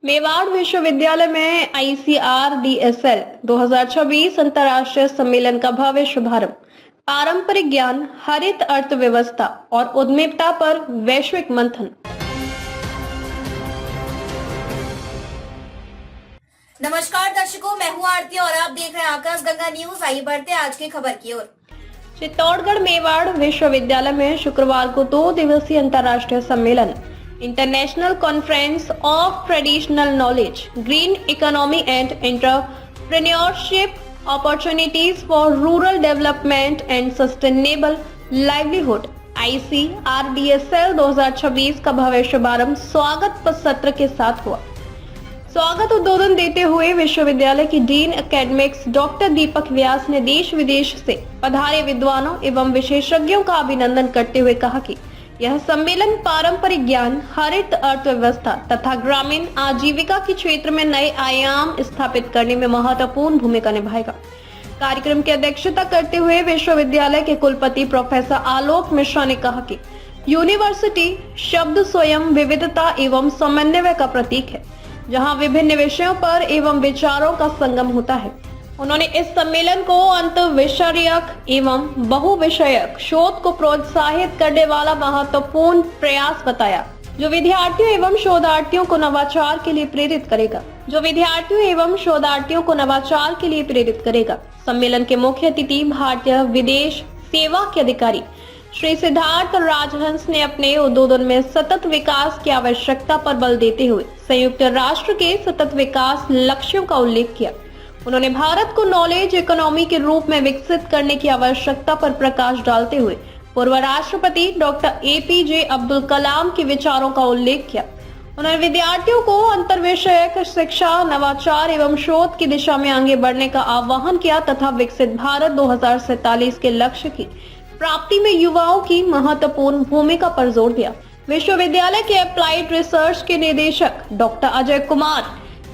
मेवाड़ विश्वविद्यालय में ICRDSL 2026 अंतर्राष्ट्रीय सम्मेलन का भव्य शुभारंभ। पारंपरिक ज्ञान, हरित अर्थव्यवस्था और उद्यमिता पर वैश्विक मंथन। नमस्कार दर्शकों, मैं हूं आरती और आप देख रहे हैं आकाशगंगा न्यूज। आइए बढ़ते हैं आज की खबर की ओर। चित्तौड़गढ़ मेवाड़ विश्वविद्यालय में शुक्रवार को 2 दिवसीय अंतर्राष्ट्रीय सम्मेलन international conference of traditional knowledge, green economy and entrepreneurship opportunities for rural development and sustainable livelihood ICRDSL 2026 का भव्य शुभारंभ स्वागत सत्र के साथ हुआ। स्वागत उद्बोधन देते हुए विश्वविद्यालय की डीन एकेडमिक्स डॉक्टर दीपक व्यास ने देश विदेश से पधारे विद्वानों एवं विशेषज्ञों का अभिनंदन करते हुए कहा कि यह सम्मेलन पारंपरिक ज्ञान, हरित अर्थव्यवस्था तथा ग्रामीण आजीविका के क्षेत्र में नए आयाम स्थापित करने में महत्वपूर्ण भूमिका निभाएगा। कार्यक्रम की अध्यक्षता करते हुए विश्वविद्यालय के कुलपति प्रोफेसर आलोक मिश्रा ने कहा कि यूनिवर्सिटी शब्द स्वयं विविधता एवं समन्वय का प्रतीक है, जहां विभिन्न विषयों पर एवं विचारों का संगम होता है। उन्होंने इस सम्मेलन को अंतर्विषयक एवं बहुविषयक शोध को प्रोत्साहित करने वाला महत्वपूर्ण प्रयास बताया, जो विद्यार्थियों एवं शोधार्थियों को नवाचार के लिए प्रेरित करेगा। सम्मेलन के मुख्य अतिथि भारतीय विदेश सेवा के अधिकारी श्री सिद्धार्थ राजहंस ने अपने उद्बोधन में सतत विकास की आवश्यकता पर बल देते हुए संयुक्त राष्ट्र के सतत विकास लक्ष्यों का उल्लेख किया। उन्होंने भारत को नॉलेज इकोनॉमी के रूप में विकसित करने की आवश्यकता पर प्रकाश डालते हुए पूर्व राष्ट्रपति डॉक्टर APJ अब्दुल कलाम के विचारों का उल्लेख किया। उन्होंने विद्यार्थियों को अंतर्विषयक शिक्षा, नवाचार एवं शोध की दिशा में आगे बढ़ने का आह्वान किया तथा विकसित भारत 2047 के लक्ष्य की प्राप्ति में युवाओं की महत्वपूर्ण भूमिका पर जोर दिया। विश्वविद्यालय के अप्लाइड रिसर्च के निदेशक डॉक्टर अजय कुमार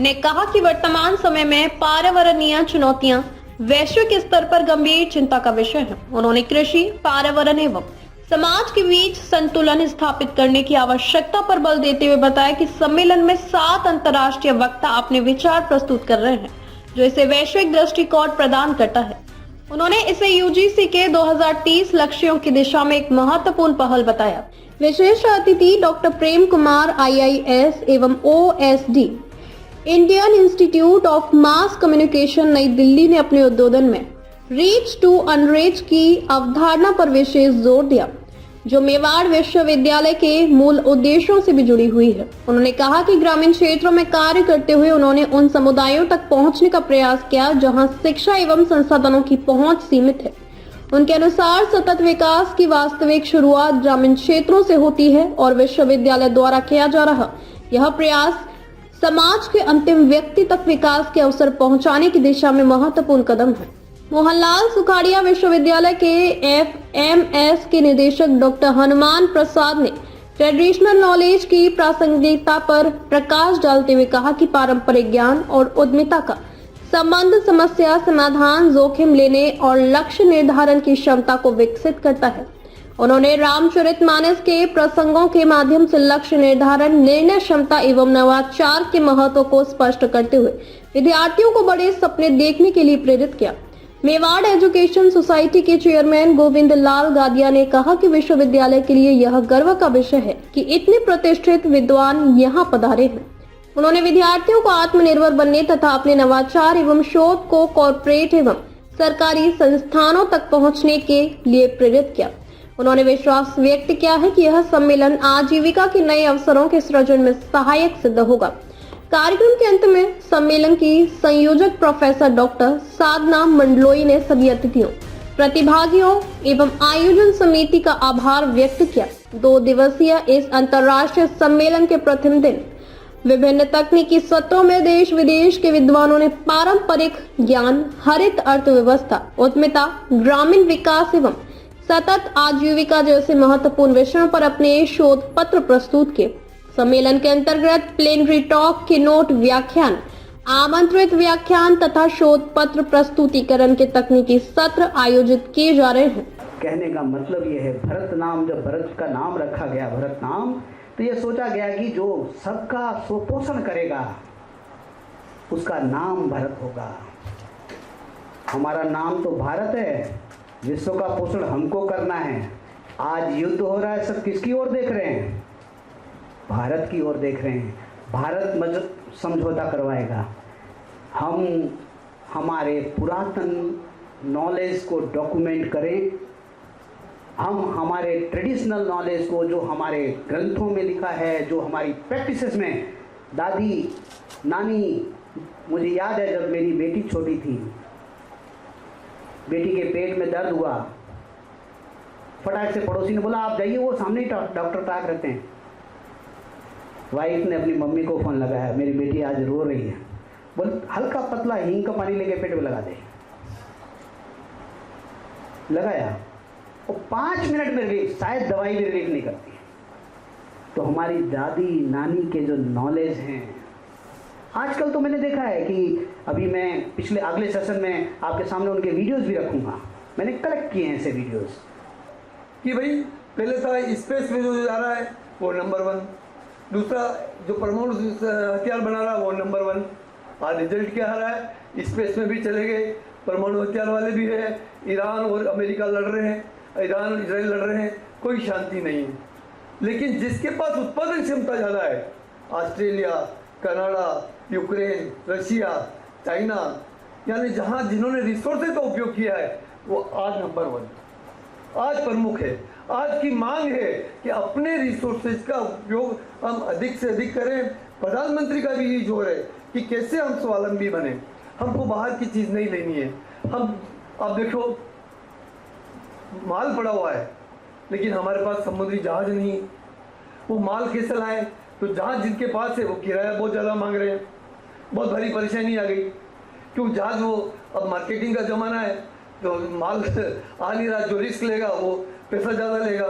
ने कहा कि वर्तमान समय में पर्यावरणीय चुनौतियां वैश्विक स्तर पर गंभीर चिंता का विषय है। उन्होंने कृषि, पर्यावरण एवं समाज के बीच संतुलन स्थापित करने की आवश्यकता पर बल देते हुए बताया कि सम्मेलन में 7 अंतर्राष्ट्रीय वक्ता अपने विचार प्रस्तुत कर रहे हैं, जो इसे वैश्विक दृष्टिकोण प्रदान करता है। उन्होंने इसे UGC के 2030 लक्ष्यों की दिशा में एक महत्वपूर्ण पहल बताया। विशेष अतिथि डॉक्टर प्रेम कुमार IIS एवं OSD Indian institute of mass communication नई दिल्ली ने अपने उद्बोधन में रीच टू अनरीच की अवधारणा पर विशेष जोर दिया, जो मेवाड़ विश्वविद्यालय के मूल उद्देश्यों से भी जुड़ी हुई है। उन्होंने कहा कि ग्रामीण क्षेत्रों में कार्य करते हुए उन्होंने उन समुदायों तक पहुंचने का प्रयास किया जहां शिक्षा एवं संसाधनों की पहुंच सीमित है। उनके अनुसार सतत विकास की वास्तविक शुरुआत ग्रामीण क्षेत्रों से होती है और विश्वविद्यालय द्वारा किया जा रहा यह प्रयास समाज के अंतिम व्यक्ति तक विकास के अवसर पहुंचाने की दिशा में महत्वपूर्ण कदम है। मोहनलाल सुखाड़िया विश्वविद्यालय के FMS के निदेशक डॉक्टर हनुमान प्रसाद ने ट्रेडिशनल नॉलेज की प्रासंगिकता पर प्रकाश डालते हुए कहा कि पारंपरिक ज्ञान और उद्यमिता का संबंध समस्या समाधान, जोखिम लेने और लक्ष्य निर्धारण की क्षमता को विकसित करता है। उन्होंने रामचरितमानस के प्रसंगों के माध्यम से लक्ष्य निर्धारण, निर्णय क्षमता एवं नवाचार के महत्व को स्पष्ट करते हुए विद्यार्थियों को बड़े सपने देखने के लिए प्रेरित किया। मेवाड़ एजुकेशन सोसाइटी के चेयरमैन गोविंद लाल गादिया ने कहा कि विश्वविद्यालय के लिए यह गर्व का विषय है कि इतने प्रतिष्ठित विद्वान यहाँ पधारे हैं। उन्होंने विद्यार्थियों को आत्मनिर्भर बनने तथा अपने नवाचार एवं शोध को कॉर्पोरेट एवं सरकारी संस्थानों तक पहुँचने के लिए प्रेरित किया। उन्होंने विश्वास व्यक्त किया है कि यह सम्मेलन आजीविका के नए अवसरों के सृजन में सहायक सिद्ध होगा। कार्यक्रम के अंत में सम्मेलन की संयोजक प्रोफेसर डॉक्टर साधना मंडलोई ने सभी अतिथियों, प्रतिभागियों एवं आयोजन समिति का आभार व्यक्त किया। 2 दिवसीय इस अंतर्राष्ट्रीय सम्मेलन के प्रथम दिन विभिन्न तकनीकी सत्रों में देश विदेश के विद्वानों ने पारंपरिक ज्ञान, हरित अर्थव्यवस्था, उद्यमिता, ग्रामीण विकास एवं सतत आजीविका जैसे महत्वपूर्ण विषयों पर अपने शोध पत्र प्रस्तुत किए। सम्मेलन के अंतर्गत प्लेनरी टॉक, के नोट व्याख्यान, आमंत्रित व्याख्यान तथा शोध पत्र प्रस्तुतिकरण के तकनीकी सत्र आयोजित किए जा रहे हैं। कहने का मतलब ये है, भरत नाम, जब भरत का नाम रखा गया, भरत नाम तो ये सोचा गया कि जो सबका सुपोषण करेगा उसका नाम भारत होगा। हमारा नाम तो भारत है, विश्व का पोषण हमको करना है। आज युद्ध हो रहा है, सब किसकी ओर देख रहे हैं? भारत की ओर देख रहे हैं। भारत समझौता करवाएगा। हम हमारे पुरातन नॉलेज को डॉक्यूमेंट करें, हम हमारे ट्रेडिशनल नॉलेज को जो हमारे ग्रंथों में लिखा है, जो हमारी प्रैक्टिसेस में दादी नानी, मुझे याद है जब मेरी बेटी छोटी थी, बेटी के पेट में दर्द हुआ, फटाक से पड़ोसी ने बोला आप जाइए, वो सामने ही डॉक्टर टाक रहते हैं। वाइफ ने अपनी मम्मी को फ़ोन लगाया, मेरी बेटी आज रो रही है, बोल हल्का पतला हींग का पानी लेके पेट में लगा दे। लगाया और 5 मिनट में रिलीफ, शायद दवाई भी रिलीफ नहीं करती। तो हमारी दादी नानी के जो नॉलेज हैं, आजकल तो मैंने देखा है कि अभी मैं पिछले अगले सेशन में आपके सामने उनके वीडियोस भी रखूंगा, मैंने कलेक्ट किए हैं ऐसे वीडियोस कि भाई पहले था स्पेस में जो जा रहा है वो नंबर 1, दूसरा जो परमाणु हथियार बना रहा है वो नंबर 1। आज रिजल्ट क्या आ रहा है? स्पेस में भी चले गए, परमाणु हथियार वाले भी है, ईरान और अमेरिका लड़ रहे हैं, ईरान और इजराइल लड़ रहे हैं, कोई शांति नहीं है। लेकिन जिसके पास उत्पादन क्षमता ज़्यादा है, Australia, Canada, Ukraine, Russia, China, यानी जहाँ जिन्होंने रिसोर्सेज का उपयोग किया है वो आज नंबर 1, आज प्रमुख है। आज की मांग है कि अपने रिसोर्सेज का उपयोग हम अधिक से अधिक करें। प्रधानमंत्री का भी यही जोर है कि कैसे हम स्वावलंबी बने, हमको बाहर की चीज़ नहीं लेनी है। हम अब देखो माल पड़ा हुआ है लेकिन हमारे पास समुद्री जहाज नहीं, वो माल कैसे लाएं? तो जहाज जिनके पास है वो किराया बहुत ज़्यादा मांग रहे हैं, बहुत भारी परेशानी आ गई। क्यों? जहाज वो अब मार्केटिंग का ज़माना है, तो माल आ नहीं रहा, जो रिस्क लेगा वो पैसा ज़्यादा लेगा।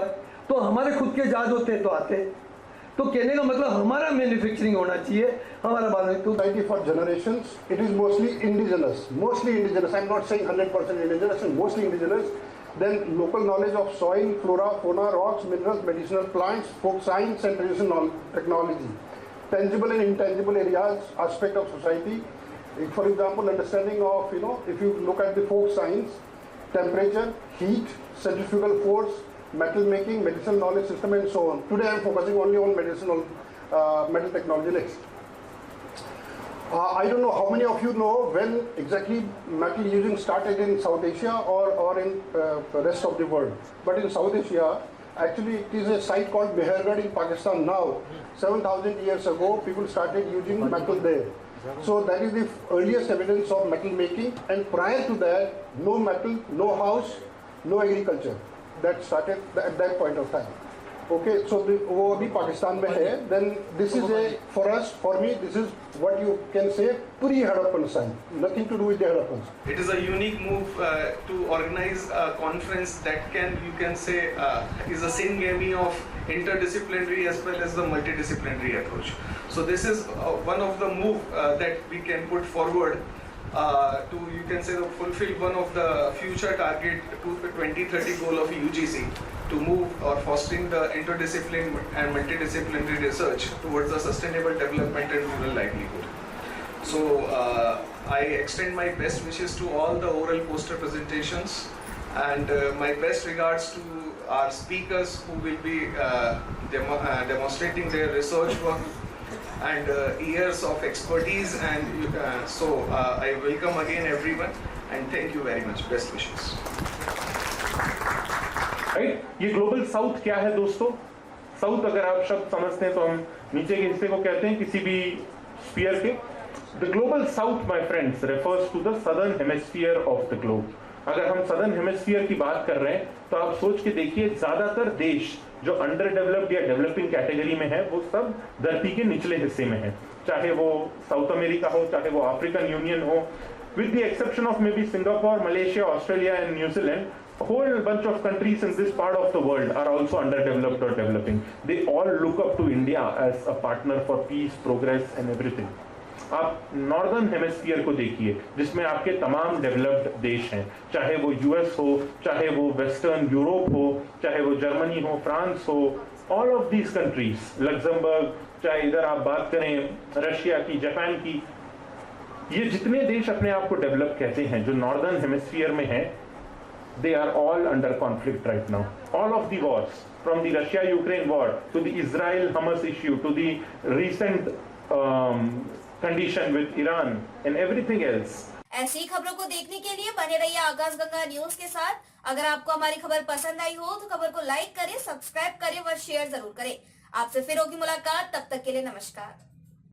तो हमारे खुद के जहाज होते तो आते। तो कहने का मतलब हमारा मैन्युफैक्चरिंग होना चाहिए, हमारा बाद तो Society for generations, it is mostly indigenous. I'm not saying 100% indigenous, and mostly indigenous. Then local knowledge of soil, flora, fauna, rocks, minerals, medicinal plants, folk science and traditional technology. Tangible and intangible areas, aspect of society. For example, understanding of, if you look at the folk science, temperature, heat, centrifugal force, metal making, medicinal knowledge system and so on. Today I am focusing only on metal technology. Next. I don't know how many of you know when exactly metal using started in South Asia or in the rest of the world. But in South Asia, actually it is a site called Mehergarh in Pakistan now. 7,000 years ago, people started using metal there. So that is the earliest evidence of metal making, and prior to that, no metal, no house, no agriculture. That started at that point of time. Okay, so वो अभी पाकिस्तान में है. Then this is for me, this is what you can say pre-Harappan sign. Nothing to do with the Harappans. It is a unique move to organize a conference that you can say is a syngamy of interdisciplinary as well as the multidisciplinary approach. So this is one of the move that we can put forward to, you can say, fulfill one of the future target to the 2030 goal of UGC to move or fostering the interdisciplinary and multidisciplinary research towards the sustainable development and rural livelihood. So I extend my best wishes to all the oral poster presentations, and my best regards to our speakers who will be demonstrating their research work and years of expertise, and so I welcome again everyone and thank you very much. Best wishes. Right, ये global south क्या है दोस्तों? South अगर आप शब्द समझते हैं तो हम नीचे के हिस्से को कहते हैं किसी भी स्फीयर के। The global south my friends refers to the southern hemisphere of the globe. अगर हम सदर्न हेमिस्फीयर की बात कर रहे हैं तो आप सोच के देखिए, ज्यादातर देश जो अंडर डेवलप्ड या डेवलपिंग कैटेगरी में है वो सब धरती के निचले हिस्से में है, चाहे वो साउथ अमेरिका हो, चाहे वो अफ्रीकन यूनियन हो, with the exception of may be Singapore, Malaysia, Australia and New Zealand. A whole bunch of countries in this part of the world are also underdeveloped or developing. They all look up to India as a partner for peace, progress and everything. आप northern hemisphere को देखिए जिसमें आपके तमाम developed देश हैं, चाहे वो यूएस हो, चाहे वो वेस्टर्न यूरोप हो, चाहे वो जर्मनी हो, फ्रांस हो, all of these countries, Luxembourg, चाहे इधर आप बात करें रशिया की, जापान की, ये जितने देश अपने आप को डेवलप कहते हैं, जो नॉर्दर्न हेमिस्फीयर में हैं, they are all under conflict right now. All of the wars, from the Russia-Ukraine war to the Israel-Hamas issue to the recent condition with Iran and everything else. ऐसी ही खबरों को देखने के लिए बने रहिए आकाश गंगा न्यूज के साथ। अगर आपको हमारी खबर पसंद आई हो तो खबर को लाइक करें, सब्सक्राइब करें व शेयर जरूर करें। आपसे फिर होगी मुलाकात, तब तक के लिए नमस्कार।